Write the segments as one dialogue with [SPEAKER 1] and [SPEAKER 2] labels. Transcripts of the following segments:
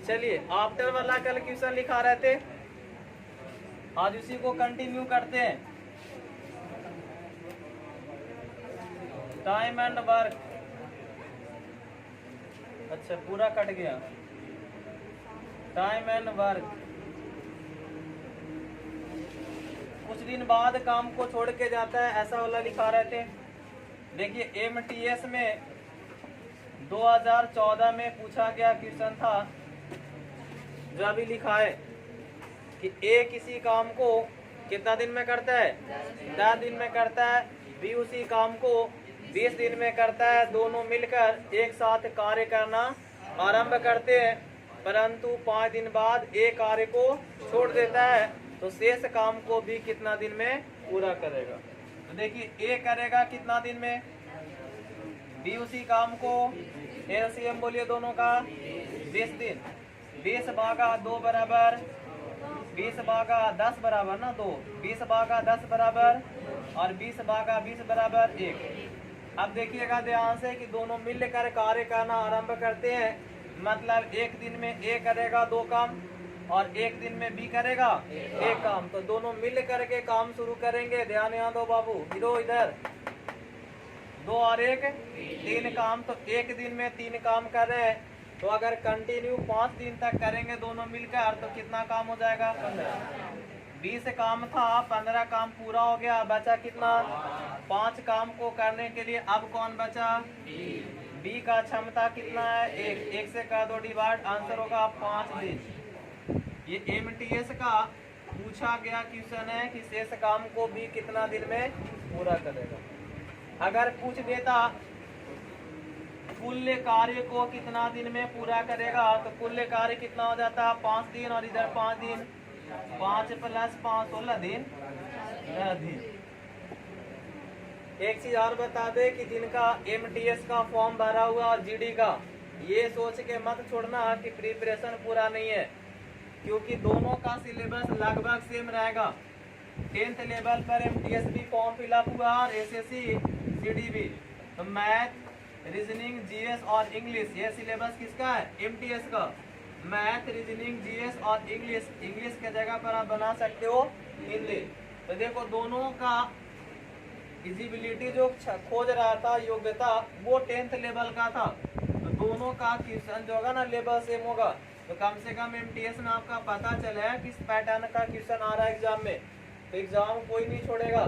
[SPEAKER 1] चलिए आफ्टर वाला कल क्वेश्चन लिखा रहे थे, आज उसी को कंटिन्यू करते हैं। टाइम एंड वर्क, अच्छा पूरा कट गया। टाइम एंड वर्क, कुछ दिन बाद काम को छोड़ के जाता है, ऐसा वाला लिखा रहे थे। देखिए एमटीएस में 2014 में पूछा गया क्वेश्चन था, जो अभी लिखा है कि ए किसी काम को कितना दिन में करता है, 10 दिन में करता है। बी उसी काम को 20 दिन में करता है। दोनों मिलकर एक साथ कार्य करना आरंभ करते हैं, परंतु 5 दिन बाद ए कार्य को छोड़ देता है, तो शेष काम को भी कितना दिन में पूरा करेगा। तो देखिए ए करेगा कितना दिन में, बी उसी काम को, एलसीएम बोलिए दोनों का 20 दिन। 20 भागा 2 बराबर 20 भागा 10 बराबर ना 2, 20 भागा 10 बराबर और 20 भागा 20 बराबर 1। अब देखिएगा ध्यान से कि दोनों मिलकर कार्य करना आरंभ करते हैं, मतलब एक दिन में ए करेगा 2 काम और एक दिन में बी करेगा 1 काम। तो दोनों मिल करके काम शुरू करेंगे। ध्यान यहाँ दो बाबू, हीरो इधर, 2 और 1 3 काम। तो एक दिन में 3 काम कर रहे हैं, तो अगर कंटिन्यू 5 दिन तक करेंगे दोनों मिलकर, तो कितना काम हो जाएगा, 15। 20 काम था, 15 काम पूरा हो गया, बचा कितना, 5 काम को करने के लिए अब कौन बचा, बी का क्षमता कितना है, 1 से कर दो डिवाइड, आंसर होगा 5 दिन। ये एमटीएस का पूछा गया क्वेश्चन है कि शेष काम को भी कितना दिन में पूरा करेगा। अगर पूछ देता कुल कार्य को कितना दिन में पूरा करेगा, तो कुल कार्य कितना हो जाता, 5 दिन और इधर 5 दिन, 5 + 5 16 दिन, 10 दिन। एक चीज और बता दे कि जिनका एमटीएस का फॉर्म भरा हुआ और जीडी का, ये सोच के मत छोड़ना कि प्रिपरेशन पूरा नहीं है, क्योंकि दोनों का सिलेबस लगभग सेम रहेगा। 10th लेवल पर एमटीएस भी फॉर्म फिलअप हुआ और एसएससी जीडी भी। तो मैथ, रीजनिंग, जीएस और इंग्लिश, ये सिलेबस किसका है, एमटीएस का। मैथ, रीजनिंग, जीएस और इंग्लिश, इंग्लिश के जगह पर आप बना सकते हो हिंदी। तो देखो दोनों का एलिजिबिलिटी जो खोज रहा था, योग्यता, वो 10th लेवल का था। तो दोनों का क्वेश्चन जो होगा ना लेवल सेम होगा। तो कम से कम एमटीएस में आपका पता चले किस पैटर्न का क्वेश्चन आ रहा है एग्जाम में। तो एग्जाम कोई नहीं छोड़ेगा।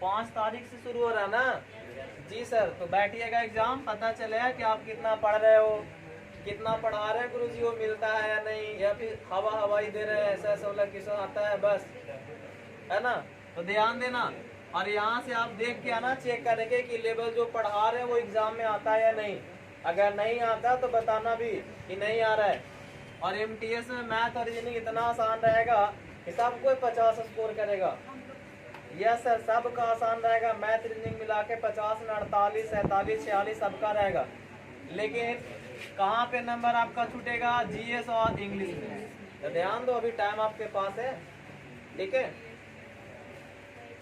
[SPEAKER 1] 5 तारीख से शुरू हो रहा है ना जी सर, तो बैठिएगा एग्जाम, पता चलेगा कि आप कितना पढ़ रहे हो, कितना पढ़ा रहे हैं गुरुजी, वो मिलता है या नहीं, या फिर हवाई दे रहे हैं, ऐसा ऐसा वाला क्वेश्चन आता है बस, है ना। तो ध्यान देना, और यहाँ से आप देख के आना, चेक करेंगे कि लेवल जो पढ़ा रहे हैं वो एग्जाम में आता है या नहीं। अगर नहीं आता तो बताना भी कि नहीं आ रहा है। और एमटीएस में मैथ और रीजनिंग इतना आसान रहेगा कि सब कोई 50 स्कोर करेगा। यस सर, सबका आसान रहेगा, मैथ रीजनिंग मिला के 50 में 48, 47, 46 सबका रहेगा। लेकिन कहाँ पे नंबर आपका छूटेगा, जीएस और इंग्लिश में। तो ध्यान दो, अभी टाइम आपके पास है, ठीक है।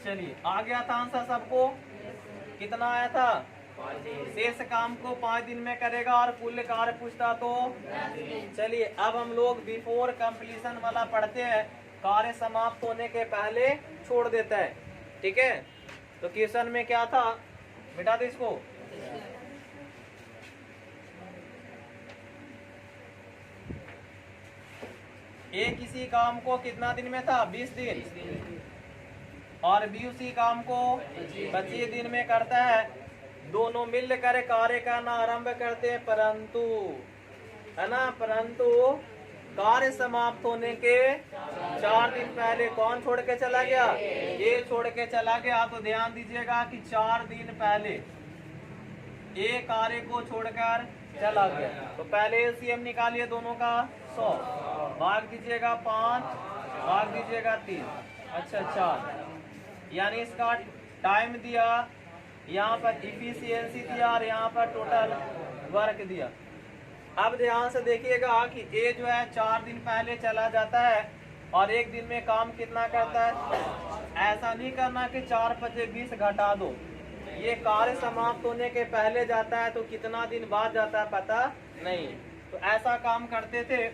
[SPEAKER 1] चलिए आ गया था आंसर सबको, कितना आया था, शेष काम को 5 दिन में करेगा और कुल कार्य पूछता तो। चलिए अब हम लोग बिफोर कंप्लीशन वाला पढ़ते हैं, कार्य समाप्त होने के पहले छोड़ देता है, ठीक है। तो क्वेश्चन में क्या था, मिटा दो इसको। ए किसी काम को कितना दिन में था, 20 दिन, और बी उसी काम को 25 दिन में करता है। दोनों मिलकर कार्य करना आरंभ करते हैं, परंतु, है ना, परंतु कार्य समाप्त होने के 4 दिन पहले कौन छोड़ के चला गया, ये छोड़ के चला गया। तो ध्यान दीजिएगा कि 4 दिन पहले ये कार्य को छोड़कर चला गया। तो पहले एलसीएम निकालिए दोनों का, 100 भाग दीजिएगा 5, भाग दीजिएगा 3, अच्छा 4, यानी इसका टाइम दिया, यहाँ पर इफिशियंसी दिया और यहाँ पर टोटल वर्क दिया। अब ध्यान से देखिएगा कि ए जो है 4 दिन पहले चला जाता है और एक दिन में काम कितना करता है। ऐसा नहीं करना कि 4 × 20 घटा दो, ये कार्य समाप्त होने के पहले जाता है तो कितना दिन बाद जाता है पता नहीं। तो ऐसा काम करते थे।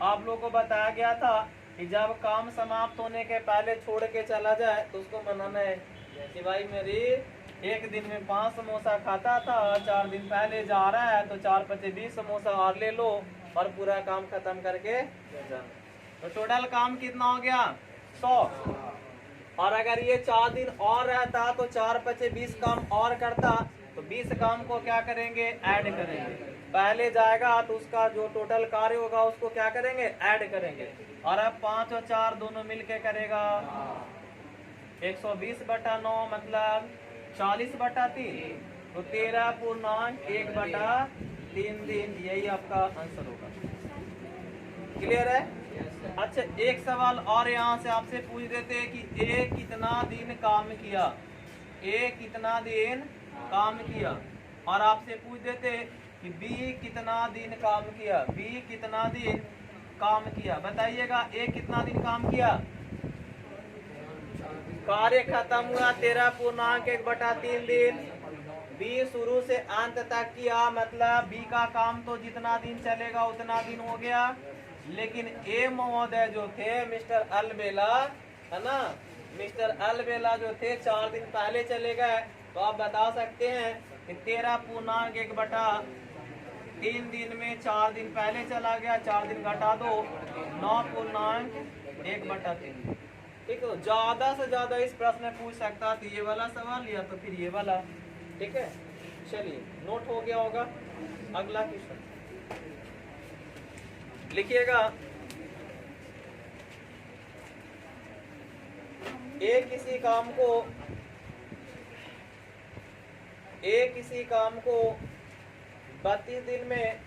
[SPEAKER 1] आप लोगों को बताया गया था कि जब काम समाप्त होने के पहले छोड़ के चला जाए तो उसको मनाना है कि भाई मेरी एक दिन में 5 समोसा खाता था, 4 दिन पहले जा रहा है तो 4 पचे 20 समोसा और ले लो और पूरा काम खत्म करके जाना। तो टोटल काम कितना हो गया? 100। और अगर ये 4 दिन और रहता तो 4 पचे 20 काम और करता, तो 20 काम को क्या करेंगे? ऐड करेंगे। पहले जाएगा तो उसका जो टोटल कार्य होगा उसको क्या करेंगे? ऐड करेंगे। और अब 5 और 4 दोनों मिलके करेगा 120/9 मतलब 40/3, तो 13.1/3 दिन, यही आपका आंसर होगा। क्लियर है? अच्छा, एक सवाल और यहाँ से आपसे पूछ देते हैं कि ए कितना दिन काम किया, ए कितना दिन काम किया, और आपसे पूछ देते कि बी कितना दिन काम किया, बी कितना दिन काम किया। बताइएगा ए कितना दिन काम किया? कार्य खत्म हुआ 13.1/3 दिन। बी शुरू से अंत तक किया, मतलब बी का काम तो जितना दिन चलेगा उतना दिन हो गया। लेकिन ए महोदय जो थे, मिस्टर अलबेला, है ना, मिस्टर अलबेला जो थे 4 दिन पहले चले गए। तो आप बता सकते हैं कि 13.1/3 दिन में 4 दिन पहले चला गया, 4 दिन घटा दो 9.1/3। ठीक है, ज्यादा से ज्यादा इस प्रश्न में पूछ सकता तो ये वाला सवाल या तो फिर ये वाला। ठीक है, चलिए नोट हो गया होगा। अगला क्वेश्चन लिखिएगा। ए किसी काम को 32 दिन में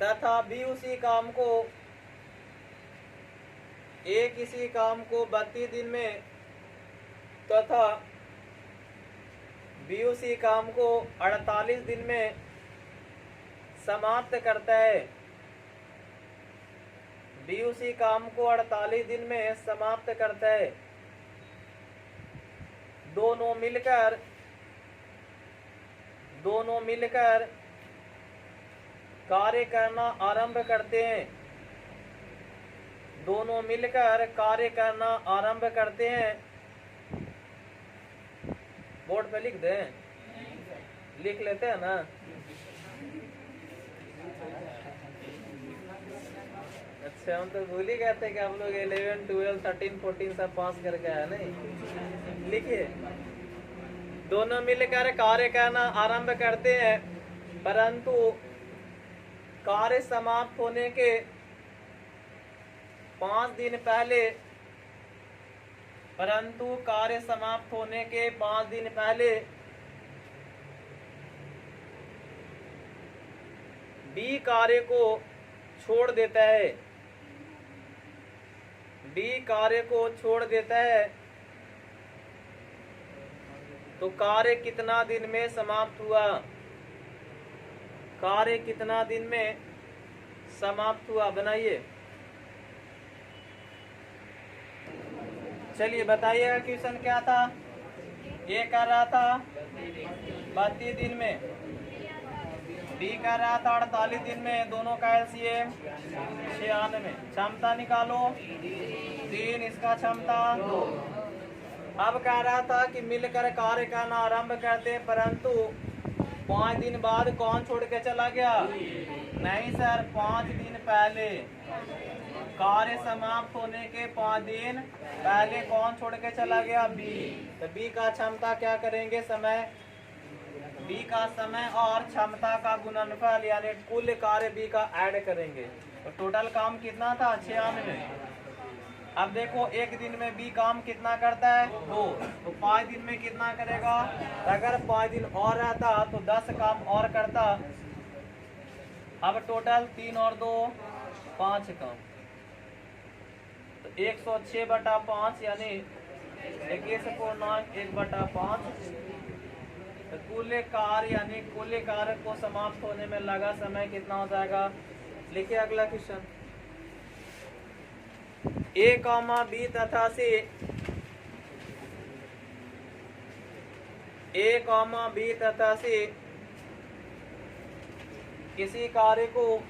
[SPEAKER 1] तथा बी उसी काम को ए किसी काम को 32 दिन में तथा बी उसी काम को 48 दिन में समाप्त करता है। बी उसी काम को 48 दिन में समाप्त करता है। दोनों मिलकर कार्य करना आरंभ करते हैं। दोनों मिलकर कार्य करना आरंभ करते हैं। बोर्ड पे लिख दें, लिख लेते हैं ना। अच्छा, हम तो भूल ही गए थे कि आप लोग 11, 12, 13, 14 सब पास करके आया। नहीं, लिखिए। दोनों मिलकर कार्य करना आरंभ करते हैं, परंतु कार्य समाप्त होने के 5 दिन पहले बी कार्य को छोड़ देता है। बी कार्य को छोड़ देता है तो कार्य कितना दिन में समाप्त हुआ? कार्य कितना दिन में समाप्त हुआ? बनाइए। चलिए बताइएगा क्वेश्चन क्या था। ए कर रहा था 32 दिन में, बी कर रहा था 48 दिन में, दोनों का एलसीएम 96। क्षमता निकालो 3, इसका क्षमता 2। अब कह रहा था कि मिलकर कार्य करना आरंभ करते, परंतु 5 दिन बाद कौन छोड़ के चला गया? नहीं सर, 5 दिन पहले, कार्य समाप्त होने के 5 दिन पहले कौन छोड़ के चला गया? बी। तो बी का क्षमता क्या करेंगे? समय। बी का समय और क्षमता का गुणनफल यानी कुल कार्य बी का ऐड करेंगे। तो टोटल काम कितना था? 96। अब देखो एक दिन में बी काम कितना करता है? 2। तो 5 दिन में कितना करेगा? अगर 5 दिन और रहता तो 10 काम और करता। अब टोटल 3 और 2 5 काम, तो 106/5 यानी 21.1/5। तो कुल कार्य यानी कुल कार्य को समाप्त होने में लगा समय कितना हो जाएगा? लिखिए अगला क्वेश्चन। ए कॉमा बी तथा सी, ए कॉमा बी तथा सी किसी कार्य को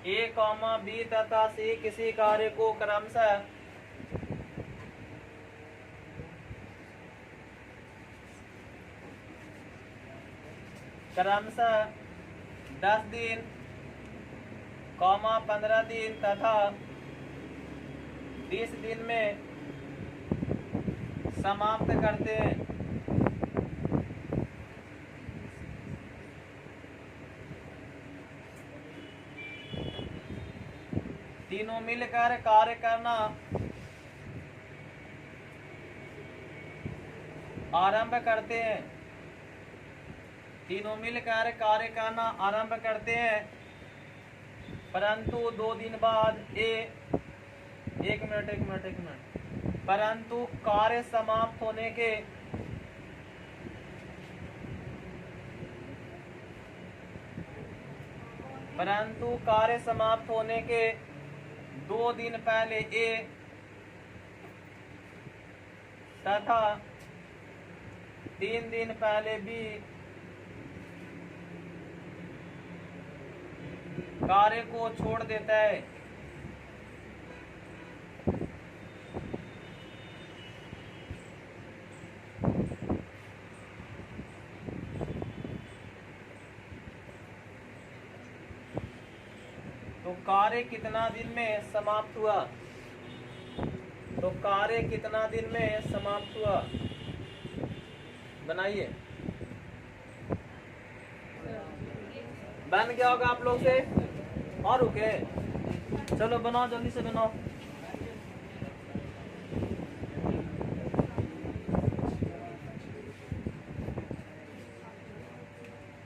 [SPEAKER 1] ए कॉमा बी तथा सी किसी कार्य को क्रमशः क्रमशः 10 दिन, 15 दिन तथा 20 दिन में समाप्त करते हैं। तीनों मिलकर कार्य करना आरंभ करते हैं। तीनों मिलकर कार्य करना आरंभ करते हैं, परंतु 2 दिन बाद एक मिनट परंतु कार्य समाप्त होने के परंतु कार्य समाप्त होने के 2 दिन पहले ए तथा 3 दिन पहले बी कार्य को छोड़ देता है। तो कार्य कितना दिन में समाप्त हुआ? तो कार्य कितना दिन में समाप्त हुआ? बनाइए। बन गया होगा आप लोग से? और रुके? चलो बनाओ, जल्दी से बनाओ।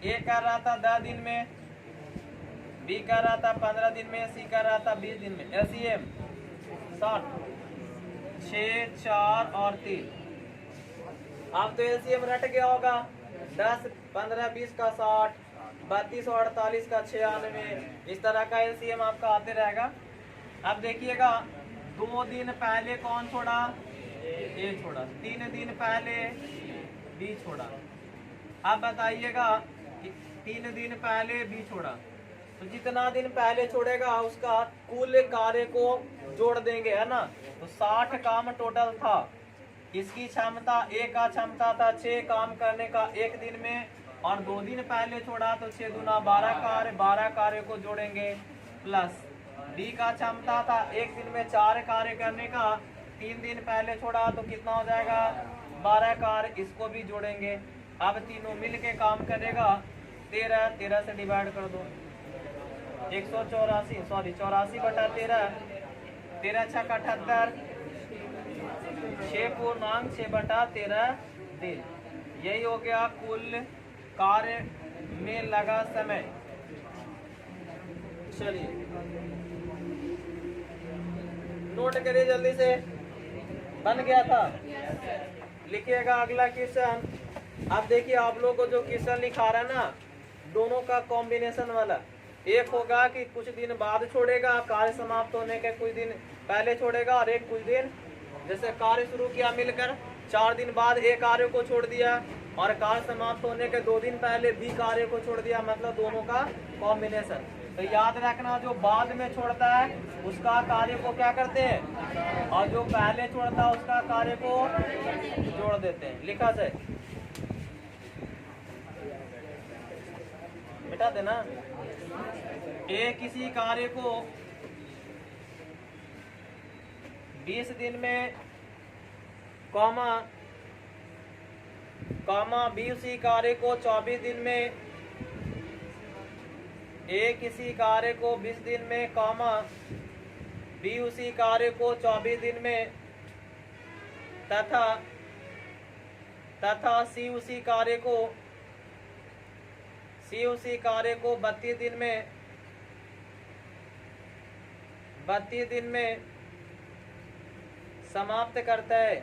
[SPEAKER 1] ए कर रहा था 10 दिन में, बी कर रहा था 15 दिन में, सी कर रहा था 20 दिन में। एलसीएम 60, 6, 4 और 3। अब तो एलसीएम रट गया होगा। 10, 15, 20 का 60, 32 और 48 का 96। इस तरह का एलसीएम आपका आते रहेगा। अब देखिएगा, 2 दिन पहले कौन छोड़ा? ए छोड़ा। 3 दिन पहले बी छोड़ा। अब बताइएगा कि 3 दिन पहले बी छोड़ा, तो जितना दिन पहले छोड़ेगा उसका कुल कार्य को जोड़ देंगे, है ना। तो 60 काम टोटल था। इसकी क्षमता, ए का क्षमता था 6 काम करने का 1 दिन में, और 2 दिन पहले छोड़ा तो 6 दूना 12 कार्य को जोड़ेंगे। प्लस बी का क्षमता था 1 दिन में 4 कार्य करने का, 3 दिन पहले छोड़ा तो कितना हो जाएगा? 12 कार्य, इसको भी जोड़ेंगे। अब तीनों मिल के काम करेगा। 13 से डिवाइड कर दो। 84 बटा 13, 13 छक 78, 6 पूर्णांक 6 बटा 13 दिन। यही हो गया कुल कार्य में लगा समय। चलिए नोट करिए जल्दी से। बन गया था? लिखिएगा अगला क्वेश्चन। अब देखिए आप लोगों को जो क्वेश्चन लिखा रहा है ना, दोनों का कॉम्बिनेशन वाला। एक होगा कि कुछ दिन बाद छोड़ेगा, कार्य समाप्त होने के कुछ दिन पहले छोड़ेगा, और एक कुछ दिन, जैसे कार्य शुरू किया मिलकर 4 दिन बाद एक कार्य को छोड़ दिया, और कार्य समाप्त होने के 2 दिन पहले भी कार्य को छोड़ दिया, मतलब दोनों का कॉम्बिनेशन। तो याद रखना, जो बाद में छोड़ता है उसका कार्य को क्या करते हैं, और जो पहले छोड़ता है उसका कार्य को जोड़ देते हैं। लिखा जाए, मिटा देना। ए किसी कार्य को 20 दिन में कॉमा बी उसी कार्य को 24 दिन में, ए किसी कार्य को 20 दिन में कॉमा बी उसी कार्य को 24 दिन में तथा सी उसी कार्य को 32 दिन में समाप्त करता है।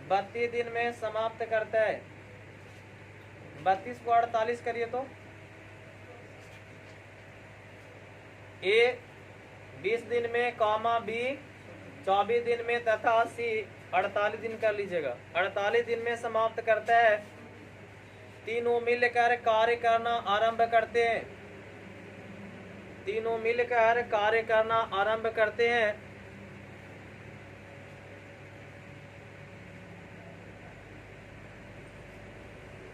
[SPEAKER 1] 32 दिन में समाप्त करता है। 32 को 48 करिए तो ए 20 दिन में कॉमा बी 24 दिन में तथा सी 48 दिन कर लीजिएगा, 48 दिन में समाप्त करता है। तीनों मिलकर कार्य करना आरंभ करते हैं, तीनों मिलकर कार्य करना आरंभ करते हैं।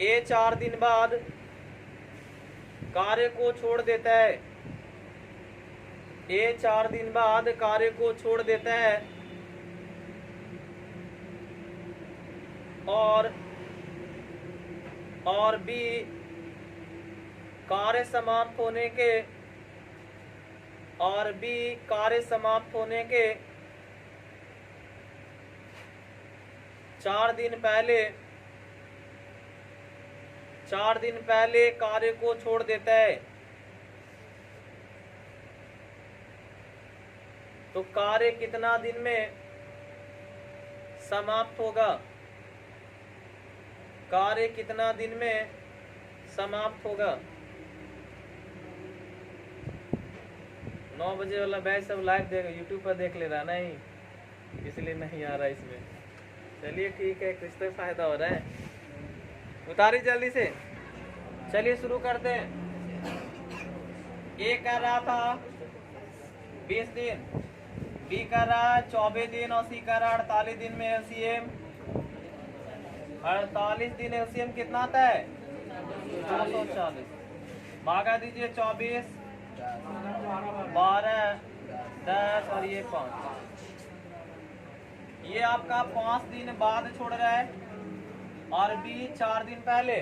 [SPEAKER 1] ए 4 दिन बाद कार्य को छोड़ देता है, ए 4 दिन बाद कार्य को छोड़ देता है और बी कार्य समाप्त होने के 4 दिन पहले कार्य को छोड़ देता है। तो कार्य कितना दिन में समाप्त होगा? कार्य कितना दिन में समाप्त होगा? 9 बजे वाला बैच सब लाइव देगा, यूट्यूब पर देख ले रहा नहीं, इसलिए नहीं आ रहा इसमें। चलिए ठीक है, कुछ तो फायदा हो रहा है। उतारी जल्दी से, चलिए शुरू करते हैं। ए कर रहा था 20 दिन, बी कर रहा है 24 दिन और सी कर रहा है 48 दिन में एलसीएम 48 दिन एलसीएम कितना आता है? 240। भागा दीजिए 24, 12, 10 और ये 5। ये आपका 5 दिन बाद छोड़ रहा है और बी 4 दिन पहले,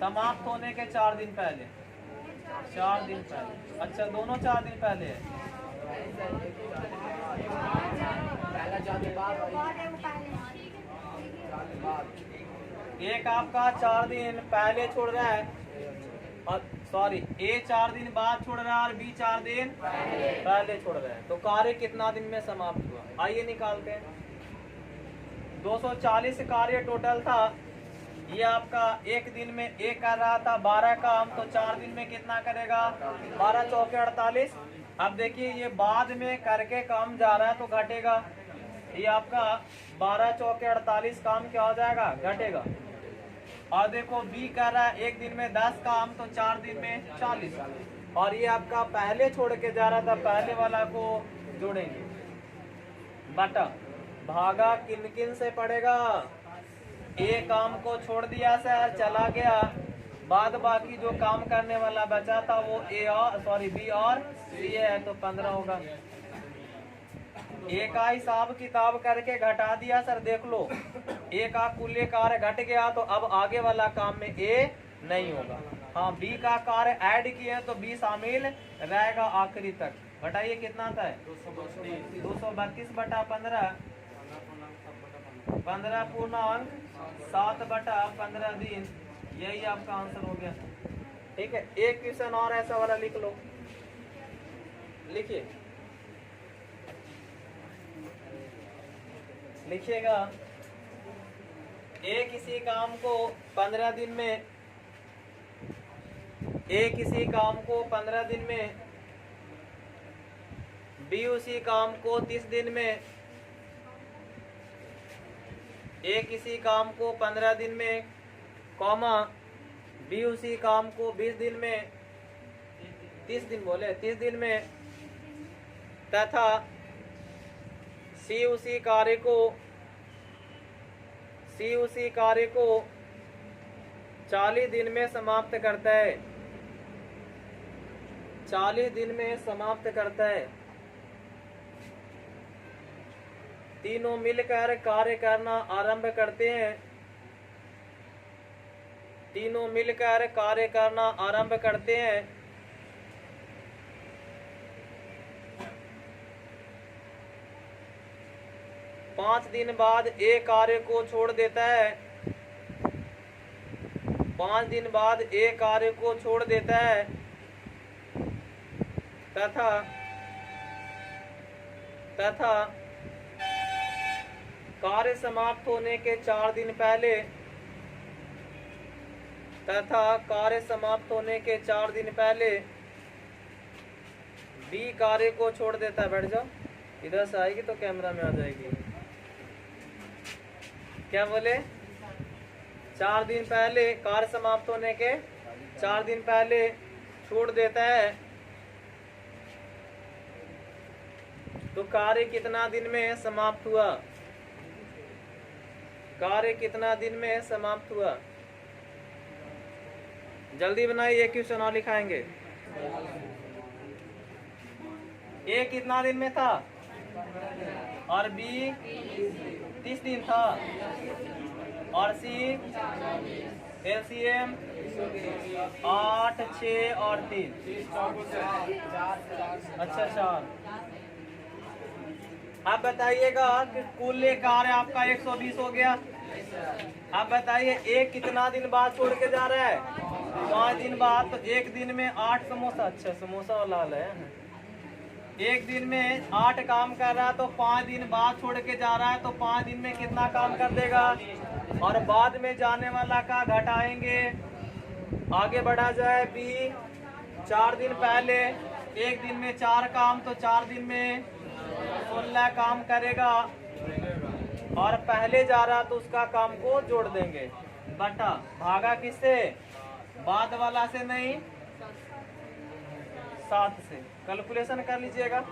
[SPEAKER 1] समाप्त होने के 4 दिन पहले, 4 दिन पहले। अच्छा, दोनों 4 दिन पहले है। एक आपका 4 दिन पहले छोड़ रहा है और सॉरी, ए 4 दिन बाद छोड़ रहा है और बी 4 दिन पहले छोड़ रहा है। तो कार्य कितना दिन में समाप्त हुआ? आइए निकालते हैं। 240 कार्य टोटल था। ये आपका एक दिन में ए कर रहा था 12 काम, तो 4 दिन में कितना करेगा? 12 चौके 48। अब देखिए ये बाद में करके काम जा रहा है तो घटेगा। ये आपका 12 चौके 48 काम क्या हो जाएगा? घटेगा। और देखो बी कर रहा है एक दिन में 10 काम, तो 4 दिन में 40। और ये आपका पहले छोड़ के जा रहा था, पहले वाला को जोड़ेंगे। बटा भागा किन किन से पड़ेगा? ए काम को छोड़ दिया सर, चला गया, बाद बाकी जो काम करने वाला बचा था वो ए और सॉरी बी और सी है, तो 15 होगा। ए का हिसाब किताब करके घटा दिया सर, देख लो ए का कुल कार्य घट गया, तो अब आगे वाला काम में ए नहीं होगा। हाँ, बी का कार्य ऐड किया तो बी शामिल रहेगा आखिरी तक। घटाइए कितना था? 232 बटा 15, 15 पूर्णांक 7 बटा 15 दिन, यही आपका आंसर हो गया। ठीक है, एक क्वेश्चन और ऐसा वाला लिख लो, लिखिए, लिखिएगा। ए किसी काम को 15 दिन में, ए किसी काम को 15 दिन में, बी उसी काम को 30 दिन में, ए किसी काम को 15 दिन में, कॉमा बी उसी काम को 20 दिन में, 30 दिन बोले 30 दिन में, तथा सी उसी कार्य को 40 दिन में समाप्त करता है, 40 दिन में समाप्त करता है। तीनों मिलकर कार्य करना आरंभ करते हैं, तीनों मिलकर कार्य करना आरंभ करते हैं। पांच दिन बाद ए कार्य को छोड़ देता है, 5 दिन बाद ए कार्य को छोड़ देता है, तथा कार्य समाप्त होने के 4 दिन पहले, तथा कार्य समाप्त होने के 4 दिन पहले बी कार्य को छोड़ देता है। बैठ जाओ, इधर से आएगी तो कैमरा में आ जाएगी। क्या बोले? 4 दिन पहले, कार्य समाप्त होने के 4 दिन पहले छोड़ देता है तो कार्य कितना दिन में समाप्त हुआ? कार्य कितना दिन में समाप्त हुआ? जल्दी बनाइए, क्वेश्चन और लिखाएंगे। ए कितना दिन में था और बी 30 दिन था और सी एलसीएम 8, 6 और 3। अच्छा 4। आप बताइएगा कि कुल कार्य आपका 120 हो गया। आप बताइए एक कितना दिन बाद छोड़ के जा रहा है? 5 दिन बाद। तो एक दिन में 8 समोसा, अच्छा समोसा लाल है, एक दिन में 8 काम कर रहा है तो 5 दिन बाद छोड़ के जा रहा है तो 5 दिन में कितना काम कर देगा? और बाद में जाने वाला का घटाएंगे। आगे बढ़ा जाए बी 4 दिन पहले, एक दिन में 4 काम तो 4 दिन में 16 काम करेगा और पहले जा रहा तो उसका काम को जोड़ देंगे। बटा भागा किससे? बाद वाला से नहीं, 7 से। कैलकुलेशन कर लीजिएगा।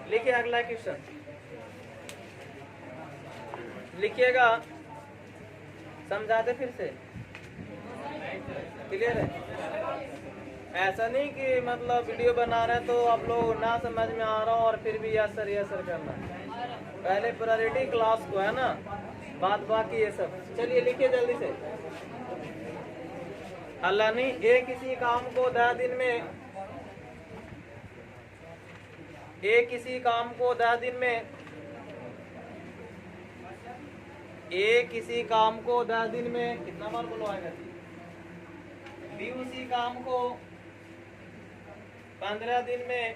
[SPEAKER 1] लिखिए अगला क्वेश्चन लिखिएगा, समझा दे फिर से। क्लियर है? ऐसा नहीं कि मतलब वीडियो बना रहे तो आप लोग ना समझ में आ रहा हो और फिर भी यस सर करना। पहले प्रायोरिटी क्लास को है ना, बाद बाकी ये सब। चलिए लिखिए जल्दी से। अल्लाह नहीं, ए किसी काम को 10 दिन में, ए किसी काम को 10 दिन में, ए किसी काम को 10 दिन में कितना बार बुलवाएगा? बी उसी काम को 15 दिन में,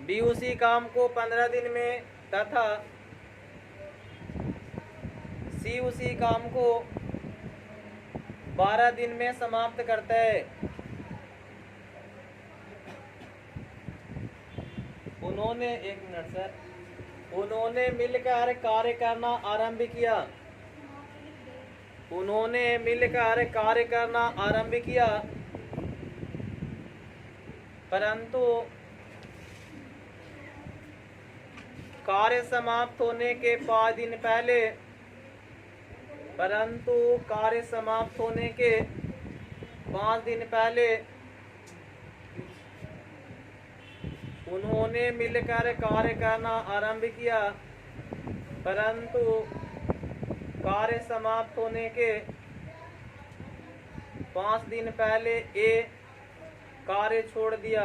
[SPEAKER 1] बी उसी काम को 15 दिन में तथा सी उसी काम को 12 दिन में समाप्त करता है। उन्होंने, एक मिनट सर, उन्होंने मिलकर कार्य करना आरंभ किया। उन्होंने मिलकर कार्य करना आरंभ किया परंतु कार्य समाप्त होने के 5 दिन पहले, परंतु कार्य समाप्त होने के 5 दिन पहले उन्होंने मिलकर कार्य करना आरंभ किया परंतु कार्य समाप्त होने के 5 दिन पहले ए कार्य छोड़ दिया।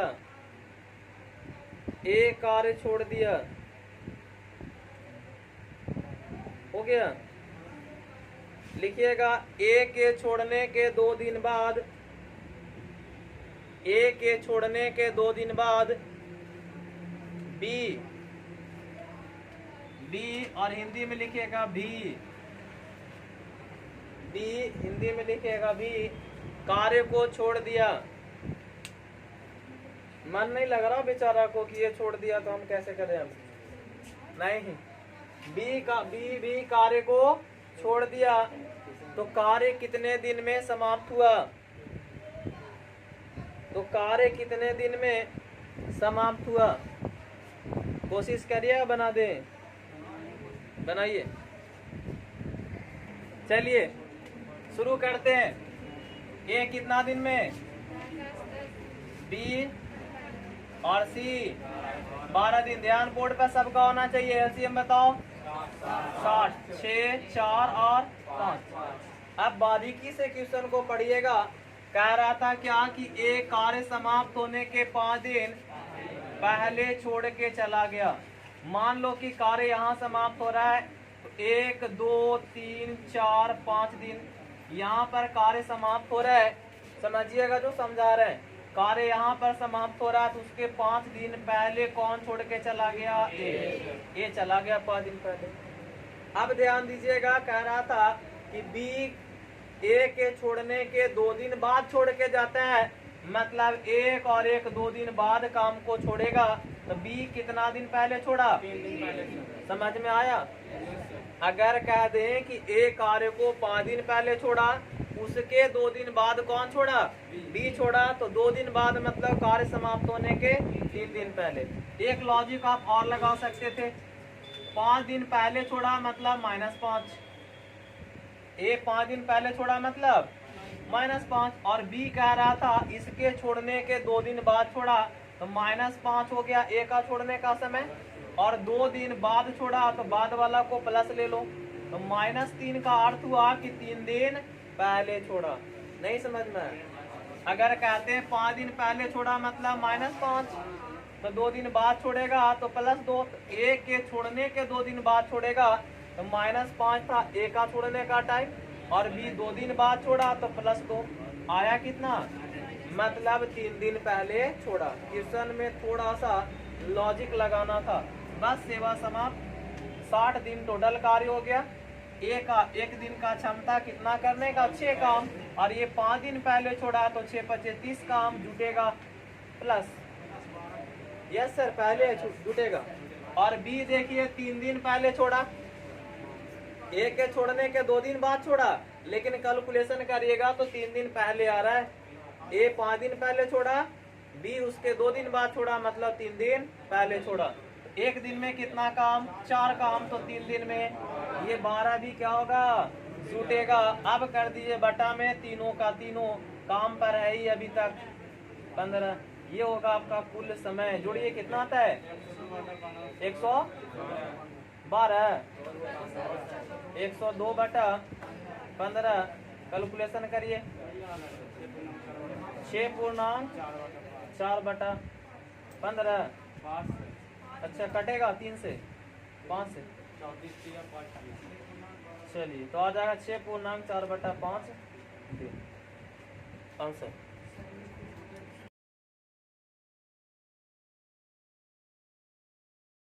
[SPEAKER 1] ए कार्य छोड़ दिया। हो गया? लिखिएगा ए के छोड़ने के 2 दिन बाद, ए के छोड़ने के 2 दिन बाद बी, बी और हिंदी में लिखिएगा भी, बी हिंदी में लिखिएगा भी कार्य को छोड़ दिया। मन नहीं लग रहा बेचारा को कि ये छोड़ दिया तो हम कैसे करें? हम नहीं, बी कार्य को छोड़ दिया तो कार्य कितने दिन में समाप्त हुआ? तो कार्य कितने दिन में समाप्त हुआ? कोशिश करिए बना दे, बनाइए। चलिए शुरू करते हैं। ए कितना दिन में? बी और सी 12 दिन। ध्यान बोर्ड पर सबका होना चाहिए। एलसीएम बताओ। 60, 6, 4 और 5। अब बारीकी से क्वेश्चन को पढ़िएगा। कह रहा था क्या कि एक कार्य समाप्त होने के 5 दिन पहले छोड़ के चला गया। मान लो कि कार्य यहाँ समाप्त हो रहा है तो 1, 2, 3, 4, 5 दिन यहाँ पर कार्य समाप्त हो रहा है। समझिएगा जो समझा रहे हैं। कार्य यहाँ पर समाप्त हो रहा है तो उसके 5 दिन पहले कौन छोड़ के चला गया? ए चला गया 5 दिन पहले। अब ध्यान दीजिएगा, कह रहा था कि बी ए के छोड़ने के 2 दिन बाद छोड़ के जाता है, मतलब 1 और 1 2 दिन बाद काम को छोड़ेगा। तो बी कितना दिन पहले छोड़ा? 3 दिन पहले। समझ में आया? अगर कह दें कि ए कार्य को 5 दिन पहले छोड़ा, उसके 2 दिन बाद कौन छोड़ा? बी छोड़ा, तो 2 दिन बाद मतलब कार्य समाप्त होने के 3 दिन पहले। एक लॉजिक आप और लगा सकते थे, 5 दिन पहले छोड़ा मतलब -5, ए 5 दिन पहले छोड़ा मतलब -5, और बी कह रहा था इसके छोड़ने के 2 दिन बाद छोड़ा, तो -5 हो गया ए का छोड़ने का समय, और 2 दिन बाद छोड़ा तो बाद वाला को प्लस ले लो, तो -3 का अर्थ हुआ कि 3 दिन पहले छोड़ा। नहीं समझ में? अगर कहते हैं 5 दिन पहले छोड़ा मतलब -5, तो 2 दिन बाद छोड़ेगा तो +2, ए के छोड़ने के 2 दिन बाद छोड़ेगा तो -5 था ए का छोड़ने का टाइम, और बी 2 दिन बाद छोड़ा तो +2 आया कितना? मतलब 3 दिन पहले छोड़ा। क्वेश्चन में थोड़ा सा लॉजिक लगाना था, बस सेवा समाप्त। 60 दिन टोटल कार्य हो गया। एक दिन का क्षमता कितना करने का? 6 काम, और ये 5 दिन पहले छोड़ा तो 6 × 30 काम जुटेगा प्लस, यस सर पहले जुटेगा। और बी देखिए 3 दिन पहले छोड़ा, ए के छोड़ने के 2 दिन बाद छोड़ा, लेकिन कैलकुलेशन करिएगा तो 3 दिन पहले आ रहा है। ए 5 दिन पहले छोड़ा, बी उसके 2 दिन बाद छोड़ा, मतलब 3 दिन पहले छोड़ा। एक दिन में कितना काम? 4 काम, तो 3 दिन में ये 12 भी क्या होगा? जुटेगा। अब कर दीजिए बटा में, तीनों का तीनों काम पर है ही अभी तक 15, ये होगा आपका कुल समय। जोड़िए कितना आता है? 112, 102 बटा 15, कैलकुलेशन करिए, 6.4 बटा 15, अच्छा कटेगा 3 से 5 से, चलिए तो आ जाएगा 6.4 बटा 5 आंसर।